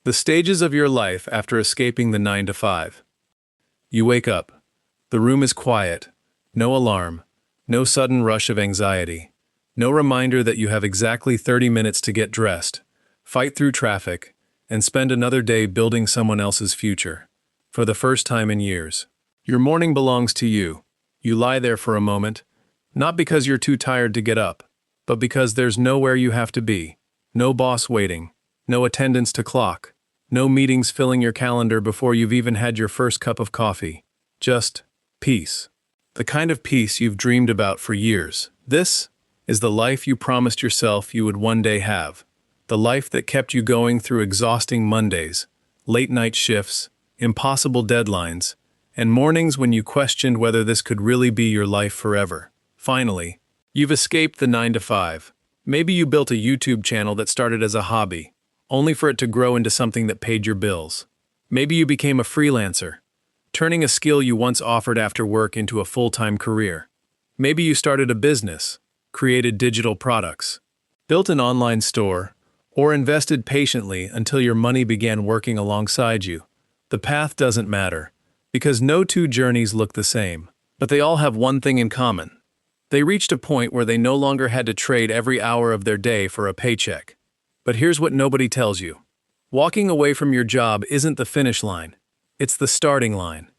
The stages of your life after escaping the 9 to 5. You wake up. The room is quiet. No alarm. No sudden rush of anxiety. No reminder that you have exactly 30 minutes to get dressed, fight through traffic, and spend another day building someone else's future. For the first time in years. Your morning belongs to you. You lie there for a moment, not because you're too tired to get up, but because there's nowhere you have to be. No boss waiting. No attendance to clock. No meetings filling your calendar before you've even had your first cup of coffee. Just peace. The kind of peace you've dreamed about for years. This is the life you promised yourself you would one day have. The life that kept you going through exhausting Mondays, late-night shifts, impossible deadlines, and mornings when you questioned whether this could really be your life forever. Finally, you've escaped the 9 to 5. Maybe you built a YouTube channel that started as a hobby, only for it to grow into something that paid your bills. Maybe you became a freelancer, turning a skill you once offered after work into a full-time career. Maybe you started a business, created digital products, built an online store, or invested patiently until your money began working alongside you. The path doesn't matter, because no two journeys look the same. But they all have one thing in common. They reached a point where they no longer had to trade every hour of their day for a paycheck. But here's what nobody tells you. Walking away from your job isn't the finish line. It's the starting line.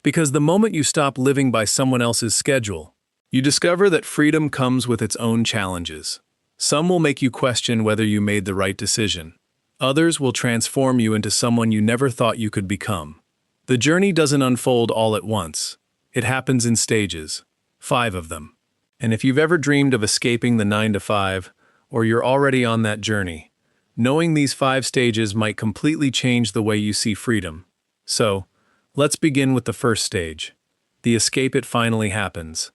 Because the moment you stop living by someone else's schedule, you discover that freedom comes with its own challenges. Some will make you question whether you made the right decision. Others will transform you into someone you never thought you could become. The journey doesn't unfold all at once. It happens in stages, 5 of them. And if you've ever dreamed of escaping the 9 to 5, or you're already on that journey, knowing these 5 stages might completely change the way you see freedom. So, let's begin with the first stage. The escape it finally happens.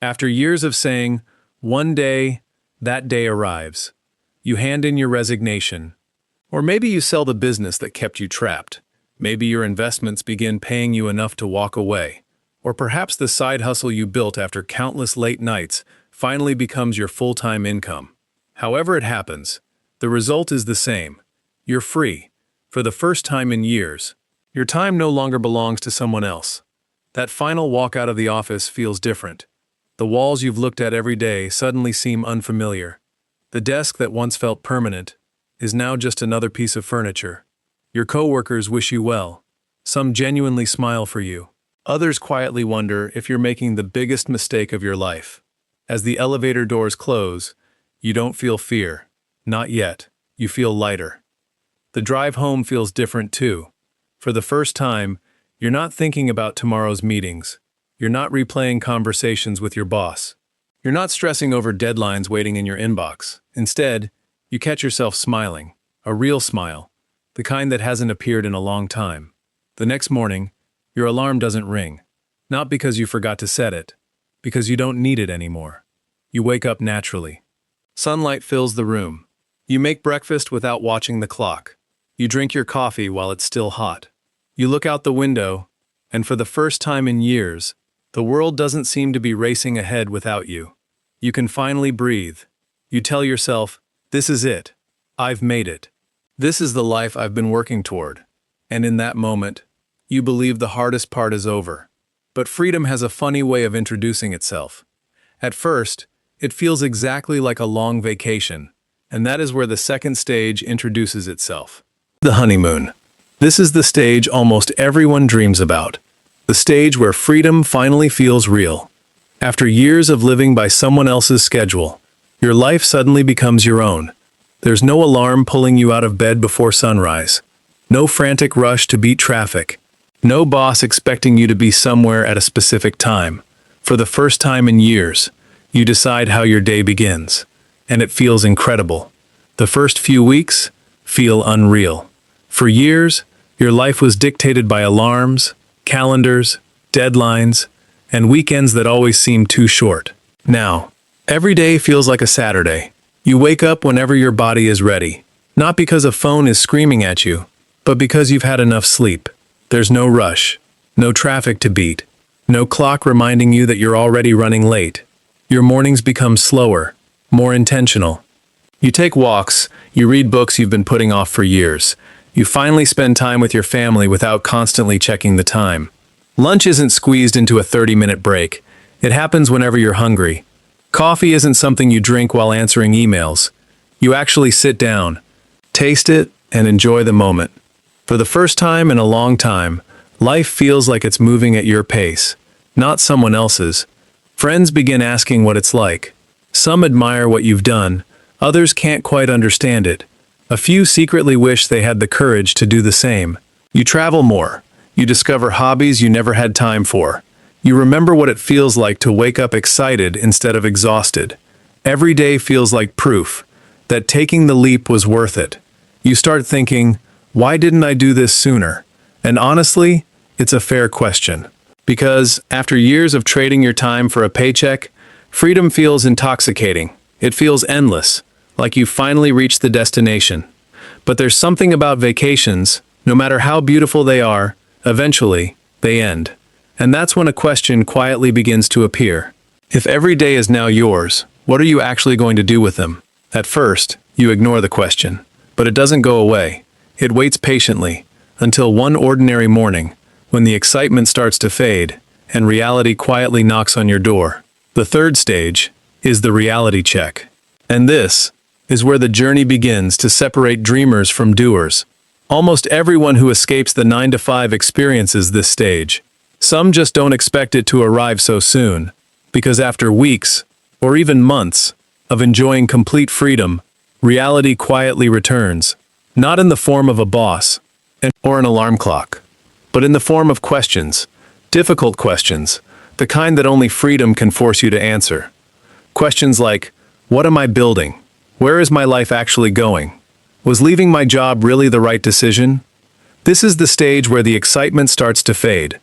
After years of saying, one day, that day arrives. You hand in your resignation. Or maybe you sell the business that kept you trapped. Maybe your investments begin paying you enough to walk away. Or perhaps the side hustle you built after countless late nights finally becomes your full-time income. However it happens, the result is the same. You're free. For the first time in years. Your time no longer belongs to someone else. That final walk out of the office feels different. The walls you've looked at every day suddenly seem unfamiliar. The desk that once felt permanent is now just another piece of furniture. Your coworkers wish you well. Some genuinely smile for you. Others quietly wonder if you're making the biggest mistake of your life. As the elevator doors close, you don't feel fear. Not yet. You feel lighter. The drive home feels different too. For the first time, you're not thinking about tomorrow's meetings. You're not replaying conversations with your boss. You're not stressing over deadlines waiting in your inbox. Instead, you catch yourself smiling. A real smile. The kind that hasn't appeared in a long time. The next morning, your alarm doesn't ring. Not because you forgot to set it. Because you don't need it anymore. You wake up naturally. Sunlight fills the room. You make breakfast without watching the clock. You drink your coffee while it's still hot. You look out the window, and for the first time in years, the world doesn't seem to be racing ahead without you. You can finally breathe. You tell yourself, this is it. I've made it. This is the life I've been working toward. And in that moment, you believe the hardest part is over. But freedom has a funny way of introducing itself. At first, it feels exactly like a long vacation. And that is where the second stage introduces itself. The honeymoon. This is the stage almost everyone dreams about. The stage where freedom finally feels real. After years of living by someone else's schedule, your life suddenly becomes your own. There's no alarm pulling you out of bed before sunrise. No frantic rush to beat traffic. No boss expecting you to be somewhere at a specific time. For the first time in years, you decide how your day begins. And it feels incredible. The first few weeks feel unreal. For years, your life was dictated by alarms, calendars, deadlines, and weekends that always seemed too short. Now, every day feels like a Saturday. You wake up whenever your body is ready, not because a phone is screaming at you, but because you've had enough sleep. There's no rush, no traffic to beat, no clock reminding you that you're already running late. Your mornings become slower, more intentional. You take walks, you read books you've been putting off for years. You finally spend time with your family without constantly checking the time. Lunch isn't squeezed into a 30-minute break. It happens whenever you're hungry. Coffee isn't something you drink while answering emails. You actually sit down, taste it, and enjoy the moment. For the first time in a long time, life feels like it's moving at your pace, not someone else's. Friends begin asking what it's like. Some admire what you've done, others can't quite understand it. A few secretly wish they had the courage to do the same. You travel more. You discover hobbies you never had time for. You remember what it feels like to wake up excited instead of exhausted. Every day feels like proof that taking the leap was worth it. You start thinking, why didn't I do this sooner? And honestly, it's a fair question. Because after years of trading your time for a paycheck, freedom feels intoxicating. It feels endless, like you've finally reached the destination. But there's something about vacations, no matter how beautiful they are, eventually, they end. And that's when a question quietly begins to appear. If every day is now yours, what are you actually going to do with them? At first, you ignore the question, but it doesn't go away. It waits patiently, until one ordinary morning, when the excitement starts to fade, and reality quietly knocks on your door. The third stage is the reality check. And this is where the journey begins to separate dreamers from doers. Almost everyone who escapes the 9-to-5 experiences this stage. Some just don't expect it to arrive so soon, because after weeks, or even months, of enjoying complete freedom, reality quietly returns, not in the form of a boss or an alarm clock, but in the form of questions, difficult questions, the kind that only freedom can force you to answer. Questions like, what am I building? Where is my life actually going? Was leaving my job really the right decision? This is the stage where the excitement starts to fade,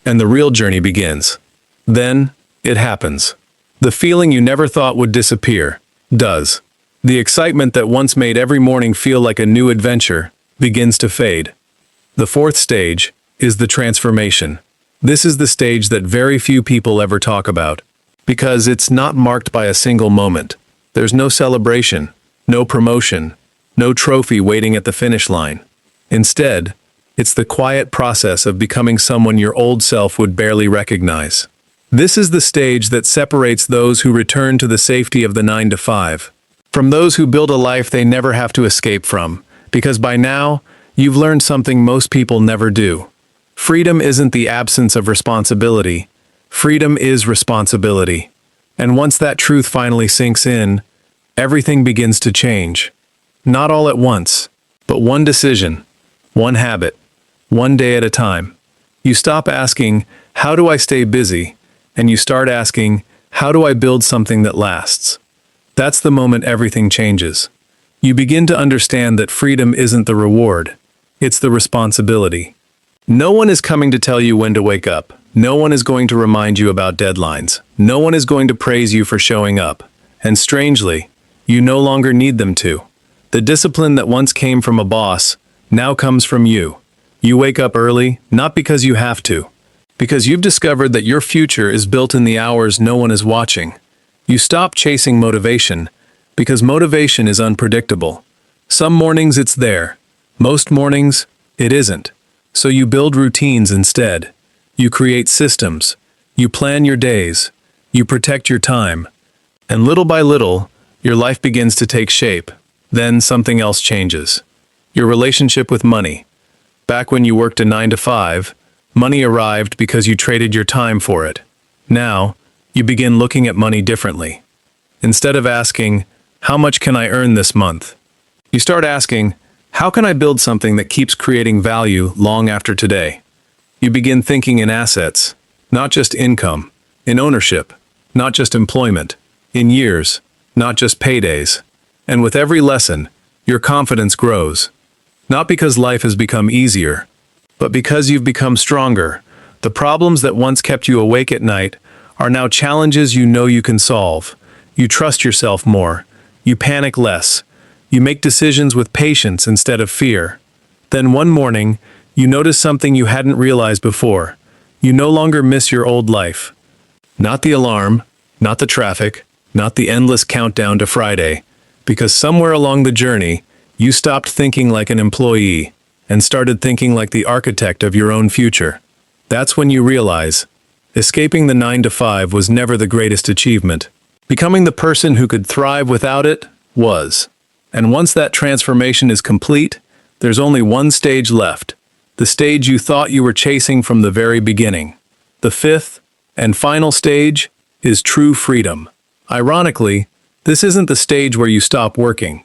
and the real journey begins. Then, it happens. The feeling you never thought would disappear, does. The excitement that once made every morning feel like a new adventure, begins to fade. The fourth stage is the transformation. This is the stage that very few people ever talk about, because it's not marked by a single moment. There's no celebration, no promotion, no trophy waiting at the finish line. Instead, it's the quiet process of becoming someone your old self would barely recognize. This is the stage that separates those who return to the safety of the 9-to-5 from those who build a life they never have to escape from, because by now, you've learned something most people never do. Freedom isn't the absence of responsibility. Freedom is responsibility. And once that truth finally sinks in, everything begins to change. Not all at once, but one decision, one habit, one day at a time. You stop asking, how do I stay busy? And you start asking, how do I build something that lasts? That's the moment everything changes. You begin to understand that freedom isn't the reward, it's the responsibility. No one is coming to tell you when to wake up. No one is going to remind you about deadlines. No one is going to praise you for showing up. And strangely, you no longer need them to. The discipline that once came from a boss now comes from you. You wake up early, not because you have to, because you've discovered that your future is built in the hours no one is watching. You stop chasing motivation, because motivation is unpredictable. Some mornings it's there. Most mornings, it isn't. So you build routines instead. You create systems. You plan your days. You protect your time. And little by little, your life begins to take shape. Then something else changes. Your relationship with money. Back when you worked a 9-to-5, money arrived because you traded your time for it. Now, you begin looking at money differently. Instead of asking, how much can I earn this month? You start asking, how can I build something that keeps creating value long after today? You begin thinking in assets, not just income, in ownership, not just employment, in years, not just paydays. And with every lesson, your confidence grows. Not because life has become easier, but because you've become stronger. The problems that once kept you awake at night are now challenges you know you can solve. You trust yourself more. You panic less. You make decisions with patience instead of fear. Then one morning, you notice something you hadn't realized before. You no longer miss your old life. Not the alarm, not the traffic, not the endless countdown to Friday, because somewhere along the journey, you stopped thinking like an employee and started thinking like the architect of your own future. That's when you realize, escaping the 9 to 5 was never the greatest achievement. Becoming the person who could thrive without it was. And once that transformation is complete, there's only one stage left. The stage you thought you were chasing from the very beginning. The fifth and final stage is true freedom. Ironically, this isn't the stage where you stop working.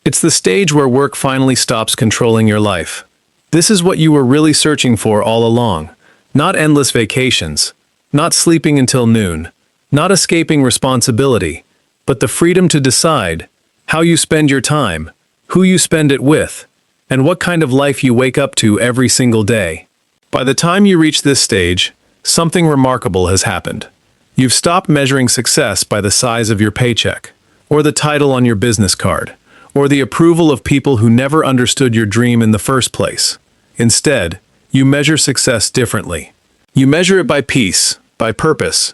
It's the stage where work finally stops controlling your life. This is what you were really searching for all along. Not endless vacations, not sleeping until noon, not escaping responsibility, but the freedom to decide how you spend your time, who you spend it with, and what kind of life you wake up to every single day. By the time you reach this stage, something remarkable has happened. You've stopped measuring success by the size of your paycheck, or the title on your business card, or the approval of people who never understood your dream in the first place. Instead, you measure success differently. You measure it by peace, by purpose,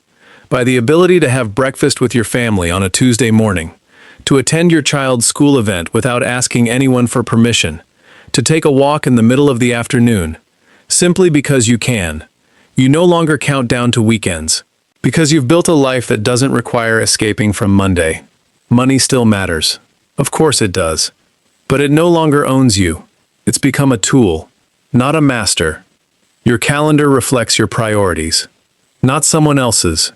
by the ability to have breakfast with your family on a Tuesday morning, to attend your child's school event without asking anyone for permission, to take a walk in the middle of the afternoon, simply because you can. You no longer count down to weekends, because you've built a life that doesn't require escaping from Monday. Money still matters. Of course it does. But it no longer owns you. It's become a tool, not a master. Your calendar reflects your priorities, not someone else's.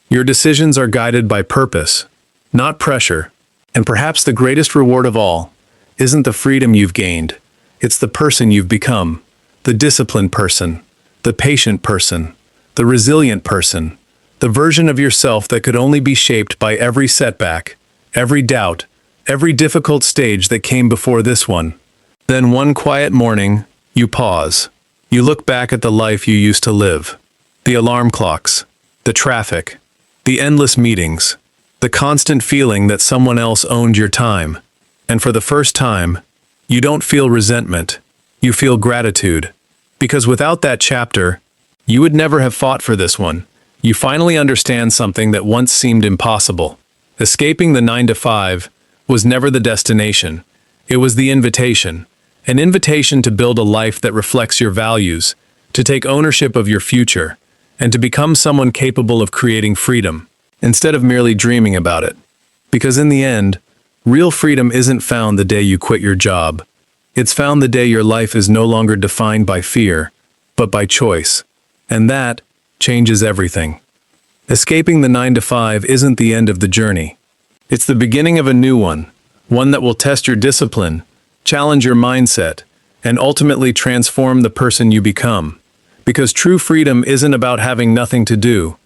Your decisions are guided by purpose, not pressure. And perhaps the greatest reward of all isn't the freedom you've gained. It's the person you've become. The disciplined person, the patient person, the resilient person, the version of yourself that could only be shaped by every setback, every doubt, every difficult stage that came before this one. Then one quiet morning, you pause. You look back at the life you used to live. The alarm clocks, the traffic, the endless meetings, the constant feeling that someone else owned your time. And for the first time, you don't feel resentment. You feel gratitude. Because without that chapter, you would never have fought for this one. You finally understand something that once seemed impossible. Escaping the 9 to 5 was never the destination. It was the invitation. An invitation to build a life that reflects your values, to take ownership of your future, and to become someone capable of creating freedom, instead of merely dreaming about it. Because in the end, real freedom isn't found the day you quit your job. It's found the day your life is no longer defined by fear, but by choice. And that changes everything. Escaping the 9 to 5 isn't the end of the journey. It's the beginning of a new one that will test your discipline, challenge your mindset, and ultimately transform the person you become. Because true freedom isn't about having nothing to do.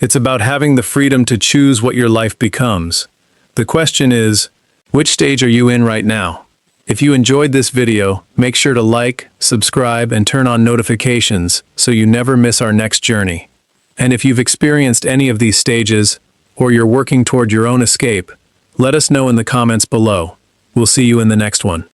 It's about having the freedom to choose what your life becomes. The question is, which stage are you in right now? If you enjoyed this video, make sure to like, subscribe, and turn on notifications so you never miss our next journey. And if you've experienced any of these stages, or you're working toward your own escape, let us know in the comments below. We'll see you in the next one.